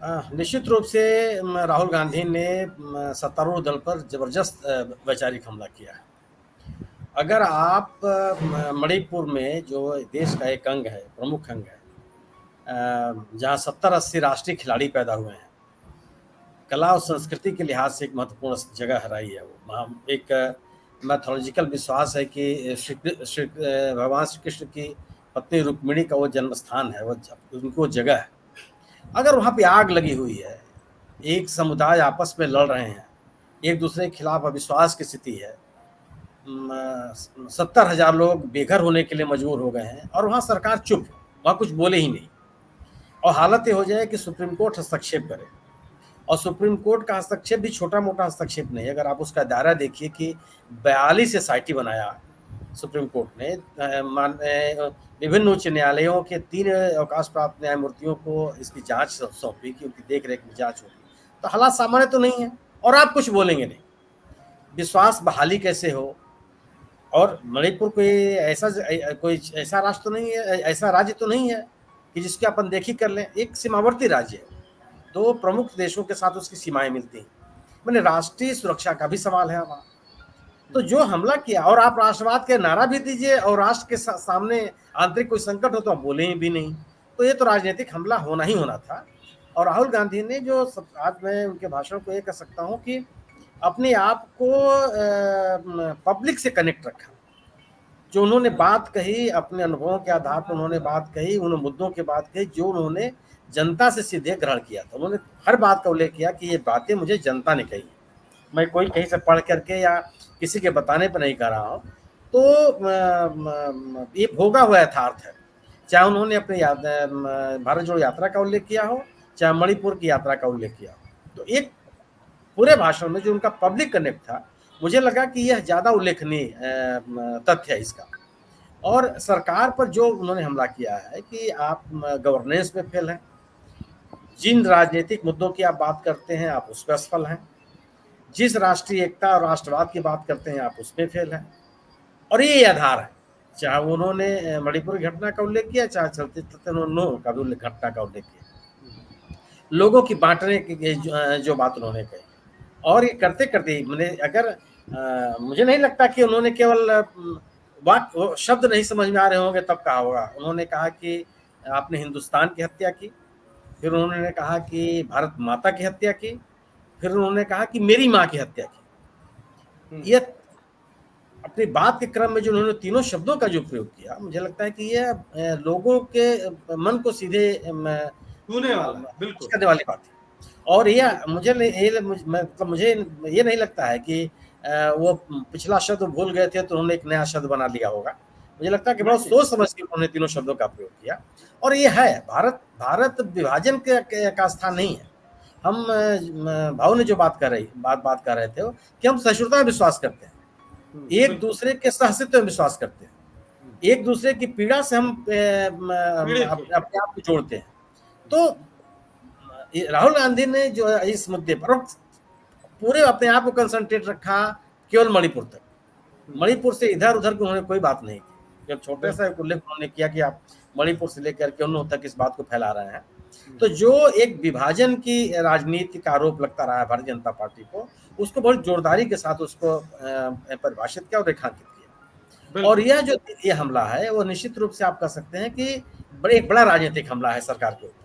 निश्चित रूप से राहुल गांधी ने सत्तारूढ़ दल पर जबरदस्त वैचारिक हमला किया है। अगर आप मणिपुर में जो देश का एक अंग है, प्रमुख अंग है, जहाँ 70-80 राष्ट्रीय खिलाड़ी पैदा हुए हैं, कला और संस्कृति के लिहाज से एक महत्वपूर्ण जगह हराई है वो। वहाँ एक मैथोलॉजिकल विश्वास है कि भगवान श्री कृष्ण की पत्नी रुक्मिणी का वो जन्म स्थान है, वो उनकी वो जगह है। अगर वहाँ पे आग लगी हुई है, एक समुदाय आपस में लड़ रहे हैं, एक दूसरे के खिलाफ अविश्वास की स्थिति है, 70,000 लोग बेघर होने के लिए मजबूर हो गए हैं और वहाँ सरकार चुप, वहाँ कुछ बोले ही नहीं। और हालत ये हो जाए कि सुप्रीम कोर्ट हस्तक्षेप करे, और सुप्रीम कोर्ट का हस्तक्षेप भी छोटा मोटा हस्तक्षेप नहीं है। अगर आप उसका दायरा देखिए कि 42 एसआईटी बनाया सुप्रीम कोर्ट ने, विभिन्न उच्च न्यायालयों के 3 अवकाश प्राप्त न्यायमूर्तियों को इसकी जांच सौंपी कि उनकी देखरेख में जांच होगी, तो हालात सामान्य तो नहीं है और आप कुछ बोलेंगे नहीं। विश्वास बहाली कैसे हो? और मणिपुर कोई ऐसा राष्ट्र तो नहीं है, ऐसा राज्य तो नहीं है कि जिसकी अपन देखी कर लें। एक सीमावर्ती राज्य है, 2 प्रमुख देशों के साथ उसकी सीमाएं मिलती हैं। मैंने राष्ट्रीय सुरक्षा का भी सवाल है वहाँ। तो जो हमला किया, और आप राष्ट्रवाद के नारा भी दीजिए और राष्ट्र के सामने आंतरिक कोई संकट हो तो आप बोले भी नहीं। तो ये तो राजनीतिक हमला होना ही होना था। और राहुल गांधी ने जो आज मैं उनके भाषण को ये कह सकता हूँ कि अपने आप को पब्लिक से कनेक्ट रखा। जो उन्होंने बात कही, अपने अनुभवों के आधार पर उन्होंने बात कही, उन मुद्दों की बात कही जो उन्होंने जनता से सीधे ग्रहण किया था। उन्होंने हर बात का उल्लेख किया कि ये बातें मुझे जनता ने कही, मैं कोई कहीं से पढ़ करके या किसी के बताने पर नहीं कर रहा हूँ। तो ये भोगा हुआ यथार्थ है। चाहे उन्होंने अपनी भारत जोड़ो यात्रा का उल्लेख किया हो, चाहे मणिपुर की यात्रा का उल्लेख किया हो, तो एक पूरे भाषण में जो उनका पब्लिक कनेक्ट था, मुझे लगा कि यह ज़्यादा उल्लेखनीय तथ्य है इसका। और सरकार पर जो उन्होंने हमला किया है कि आप गवर्नेंस में फेल हैं, जिन राजनीतिक मुद्दों की आप बात करते हैं आप उसमें असफल हैं, जिस राष्ट्रीय एकता और राष्ट्रवाद की बात करते हैं आप उसमें फेल हैं। और ये आधार है, चाहे उन्होंने मणिपुर घटना का उल्लेख किया, चाहे चलते चलते उन्होंने का भी घटना का उल्लेख किया, लोगों की बांटने की जो बात उन्होंने कही। और ये करते करते मैंने अगर मुझे नहीं लगता कि उन्होंने केवल शब्द नहीं समझ में आ रहे होंगे तब कहा होगा। उन्होंने कहा कि आपने हिंदुस्तान की हत्या की, फिर उन्होंने कहा कि भारत माता की हत्या की, फिर उन्होंने कहा कि मेरी माँ की हत्या की। ये अपनी बात के क्रम में जो उन्होंने तीनों शब्दों का जो प्रयोग किया, मुझे लगता है कि ये लोगों के मन को सीधे छूने वाला, बिल्कुल करने वाली बात है। और ये मुझे ये नहीं लगता है कि वो पिछला शब्द भूल गए थे तो उन्होंने एक नया शब्द बना लिया होगा। मुझे लगता है कि बहुत सोच समझ के उन्होंने तीनों शब्दों का प्रयोग किया। और ये है भारत विभाजन का स्थान नहीं है। हम भाव ने जो बात कर रहे थे कि हम सहिष्णुता में विश्वास करते हैं, एक दूसरे के सहअस्तित्व में विश्वास करते हैं, एक दूसरे की पीड़ा से हम अपने आप को जोड़ते हैं। तो राहुल गांधी ने जो इस मुद्दे पर पूरे अपने आप को कंसंट्रेट रखा केवल मणिपुर तक, मणिपुर से इधर उधर की उन्होंने कोई बात नहीं की। जब छोटे सा उल्लेख उन्होंने किया कि आप मणिपुर से लेकर के उन तक इस बात को फैला रहे हैं, तो जो एक विभाजन की राजनीति का आरोप लगता रहा है भारतीय जनता पार्टी को, उसको बहुत जोरदारी के साथ उसको परिभाषित किया और रेखांकित किया। और यह जो ये हमला है वो निश्चित रूप से आप कह सकते हैं कि एक बड़ा राजनीतिक हमला है सरकार के ऊपर।